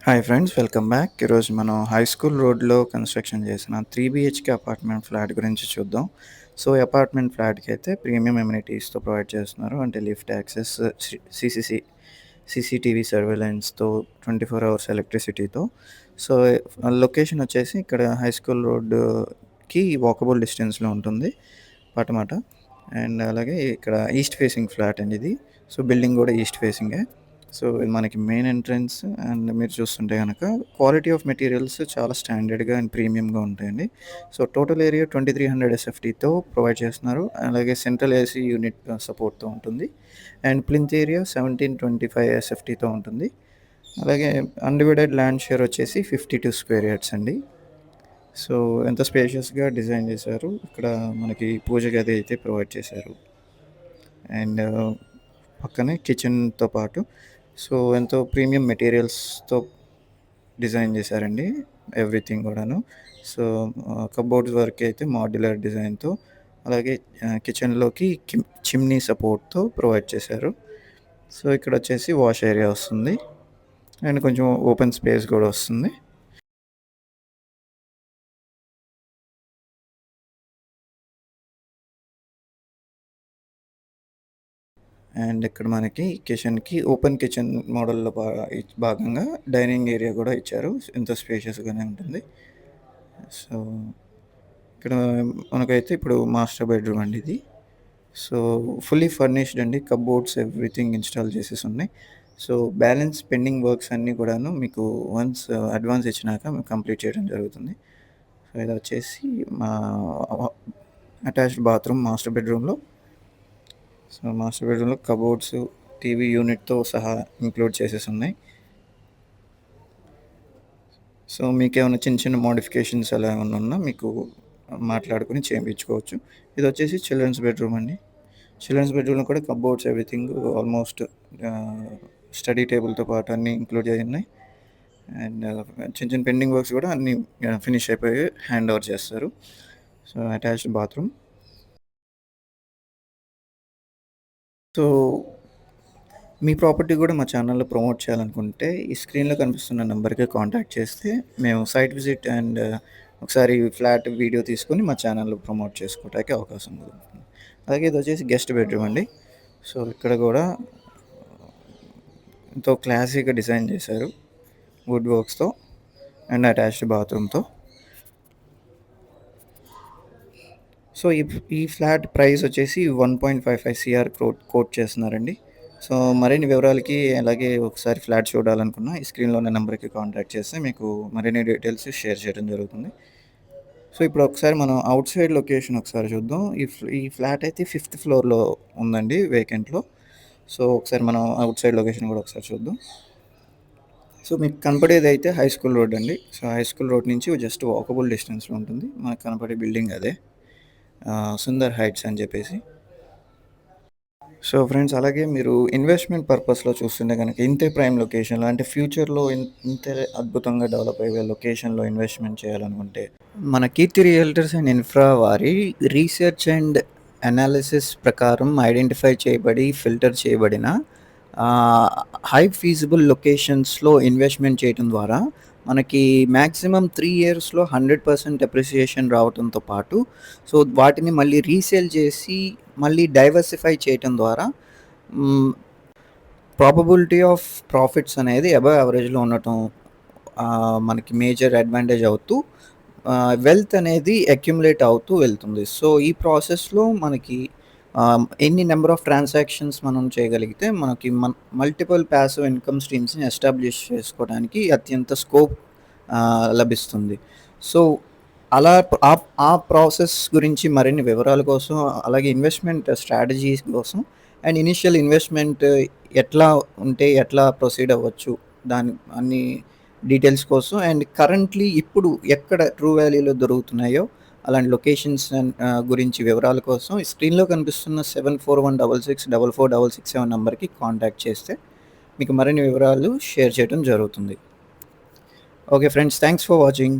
Hi friends, welcome back. ఈరోజు మనం high school రోడ్లో కన్స్ట్రక్షన్ చేసిన 3 BHK అపార్ట్మెంట్ ఫ్లాట్ గురించి చూద్దాం. సో ఈ అపార్ట్మెంట్ ఫ్లాట్కి అయితే ప్రీమియం ఎమ్యూనిటీస్తో ప్రొవైడ్ చేస్తున్నారు. అంటే లిఫ్ట్ యాక్సెస్, సీసీటీవీ సర్వేలెన్స్తో, 24 hours ఎలక్ట్రిసిటీతో. సో లొకేషన్ వచ్చేసి ఇక్కడ హై స్కూల్ రోడ్డుకి వాకబుల్ డిస్టెన్స్లో ఉంటుంది పటమాట. అండ్ అలాగే ఇక్కడ ఈస్ట్ ఫేసింగ్ ఫ్లాట్ అండి ఇది. సో బిల్డింగ్ కూడా ఈస్ట్ ఫేసింగే. సో ఇది మనకి మెయిన్ ఎంట్రన్స్. అండ్ మీరు చూస్తుంటే గనక క్వాలిటీ ఆఫ్ మెటీరియల్స్ చాలా స్టాండర్డ్‌గా అండ్ ప్రీమియంగా ఉంటాయండి. సో టోటల్ ఏరియా 2300 ఎస్ఎఫ్టీతో ప్రొవైడ్ చేస్తున్నారు. అలాగే సెంట్రల్ ఏసీ యూనిట్ సపోర్ట్‌తో ఉంటుంది. అండ్ ప్లింత్ ఏరియా 1725 ఎస్ఎఫ్టీతో ఉంటుంది. అలాగే అన్‌డివైడెడ్ ల్యాండ్ షేర్ వచ్చేసి 52 స్క్వేర్ యార్డ్స్ అండి. సో ఎంతో స్పేషియస్‌గా డిజైన్ చేశారు. ఇక్కడ మనకి పూజ గది అయితే ప్రొవైడ్ చేశారు. అండ్ పక్కనే కిచెన్‌తో పాటు సో ఎంతో ప్రీమియం మెటీరియల్స్‌తో డిజైన్ చేశారండి ఎవ్రీథింగ్ కూడాను. సో కబోర్డ్స్ వరకు అయితే మాడ్యులర్ డిజైన్‌తో, అలాగే కిచెన్‌లోకి చిమ్నీ సపోర్ట్‌తో ప్రొవైడ్ చేశారు. సో ఇక్కడొచ్చేసి వాష్ ఏరియా వస్తుంది. అండ్ కొంచెం ఓపెన్ స్పేస్ కూడా వస్తుంది. అండ్ ఇక్కడ మనకి కిచెన్‌కి ఓపెన్ కిచెన్ మోడల్‌లో భాగంగా డైనింగ్ ఏరియా కూడా ఇచ్చారు. ఎంతో స్పేషియస్‌గానే ఉంటుంది. సో ఇక్కడ మనకైతే ఇప్పుడు మాస్టర్ బెడ్‌రూమ్ అండి ఇది. సో ఫుల్లీ ఫర్నిష్డ్ అండి. కబోర్డ్స్ ఎవ్రీథింగ్ ఇన్‌స్టాల్ చేసేసున్నాయి. సో బ్యాలెన్స్ పెండింగ్ వర్క్స్ అన్నీ కూడాను మీకు వన్స్ అడ్వాన్స్ ఇచ్చినాక కంప్లీట్ చేయడం జరుగుతుంది. సో ఇదొచ్చేసి మా అటాచ్డ్ బాత్రూమ్ మాస్టర్ బెడ్‌రూమ్‌లో. సో మాస్టర్ బెడ్‌రూమ్‌లో కబోర్డ్స్, టీవీ యూనిట్‌తో సహా ఇంక్లూడ్ చేసేసున్నాయి. సో మీకేమైనా చిన్న చిన్న మోడిఫికేషన్స్ అలా ఏమన్నా ఉన్నా మీకు మాట్లాడుకొని చేయించుకోవచ్చు. ఇదొచ్చేసి చిల్డ్రన్స్ బెడ్‌రూమ్ అండి. చిల్డ్రన్స్ బెడ్‌రూమ్‌లో కూడా కబోర్డ్స్ ఎవ్రీథింగ్ ఆల్మోస్ట్ స్టడీ టేబుల్‌తో పాటు అన్నీ ఇంక్లూడ్ అయ్యి ఉన్నాయి. అండ్ చిన్న చిన్న పెండింగ్ వర్క్స్ కూడా అన్నీ ఫినిష్ అయిపోయి హ్యాండ్ ఓవర్ చేస్తారు. So attached bathroom. సో మీ ప్రాపర్టీ కూడా మా ఛానల్‌లో ప్రమోట్ చేయాలనుకుంటే ఈ స్క్రీన్‌లో కనిపిస్తున్న నంబర్‌కి కాంటాక్ట్ చేస్తే మేము సైట్ విజిట్ అండ్ ఒకసారి ఫ్లాట్ వీడియో తీసుకొని మా ఛానల్‌లో ప్రమోట్ చేసుకోవడానికి అవకాశం ఉంది. అలాగే ఇదొచ్చేసి గెస్ట్ బెడ్‌రూమ్ అండి. సో ఇక్కడ కూడా ఎంతో క్లాసీగా డిజైన్ చేశారు వుడ్ వర్క్స్‌తో అండ్ అటాచ్డ్ బాత్రూమ్‌తో. సో ఈ ఫ్లాట్ ప్రైస్ వచ్చేసి 1.55 సీఆర్ కోట్ చేస్తున్నారండి. సో మరిన్ని వివరాలకి అలాగే ఒకసారి ఫ్లాట్ చూడాలనుకున్న ఈ స్క్రీన్‌లో ఉన్న నెంబర్‌కి కాంటాక్ట్ చేస్తే మీకు మరిన్ని డీటెయిల్స్ షేర్ చేయడం జరుగుతుంది. సో ఇప్పుడు ఒకసారి మనం ఔట్ సైడ్ లొకేషన్ ఒకసారి చూద్దాం. ఈ ఫ్లాట్ అయితే 5th ఫ్లోర్‌లో ఉందండి వేకెంట్‌లో. సో ఒకసారి మనం ఔట్ సైడ్ లొకేషన్ కూడా ఒకసారి చూద్దాం. సో మీకు కనపడేదైతే హై స్కూల్ రోడ్ అండి. సో హై స్కూల్ రోడ్ నుంచి జస్ట్ వాకబుల్ డిస్టెన్స్‌లో ఉంటుంది. మనకు కనపడే బిల్డింగ్ అదే. సుందర్ హైట్స్ అని చెప్పేసి. సో ఫ్రెండ్స్, అలాగే మీరు ఇన్వెస్ట్మెంట్ పర్పస్‌లో చూస్తుంటే గనక ఇంతే ప్రైమ్ లొకేషన్‌లో అంటే ఫ్యూచర్‌లో ఇంతే అద్భుతంగా డెవలప్ అయ్యే లొకేషన్‌లో ఇన్వెస్ట్మెంట్ చేయాలనుకుంటే మన కీర్తి రియల్టర్స్ అండ్ ఇన్ఫ్రా వారి రీసెర్చ్ అండ్ అనాలిసిస్ ప్రకారం ఐడెంటిఫై చేయబడి ఫిల్టర్ చేయబడిన హై ఫీజిబుల్ లొకేషన్స్‌లో ఇన్వెస్ట్మెంట్ చేయడం ద్వారా మనకి మాక్సిమం 3 ఇయర్స్‌లో 100% అప్రిసియేషన్ రావటంతో పాటు, సో వాటిని మళ్ళీ రీసేల్ చేసి మళ్ళీ డైవర్సిఫై చేయటం ద్వారా ప్రాబబిలిటీ ఆఫ్ ప్రాఫిట్స్ అనేది అబవ్ యావరేజ్‌లో ఉండటం మనకి మేజర్ అడ్వాంటేజ్ అవుతూ వెల్త్ అనేది అక్యుములేట్ అవుతూ వెళ్తుంది. సో ఈ ప్రాసెస్‌లో మనకి ఎన్ని నెంబర్ ఆఫ్ ట్రాన్సాక్షన్స్ మనం చేయగలిగితే మనకి మల్టిపుల్ పాసివ్ ఇన్కమ్ స్ట్రీమ్స్‌ని ఎస్టాబ్లిష్ చేసుకోవడానికి అత్యంత స్కోప్ లభిస్తుంది. సో అలా ఆ ప్రాసెస్ గురించి మరిన్ని వివరాల కోసం, అలాగే ఇన్వెస్ట్మెంట్ స్ట్రాటజీస్ కోసం అండ్ ఇనిషియల్ ఇన్వెస్ట్మెంట్ ఎట్లా ఉంటే ఎట్లా ప్రొసీడ్ అవ్వచ్చు, దాని అన్ని డీటెయిల్స్ కోసం అండ్ కరెంట్‌లీ ఇప్పుడు ఎక్కడ ట్రూ వాల్యూలో దొరుకుతున్నాయో అలాంటి లొకేషన్స్ గురించి వివరాల కోసం ఈ స్క్రీన్‌లో కనిపిస్తున్న 7416644667 నంబర్‌కి కాంటాక్ట్ చేస్తే మీకు మరిన్ని వివరాలు షేర్ చేయడం జరుగుతుంది. Okay friends, thanks for watching.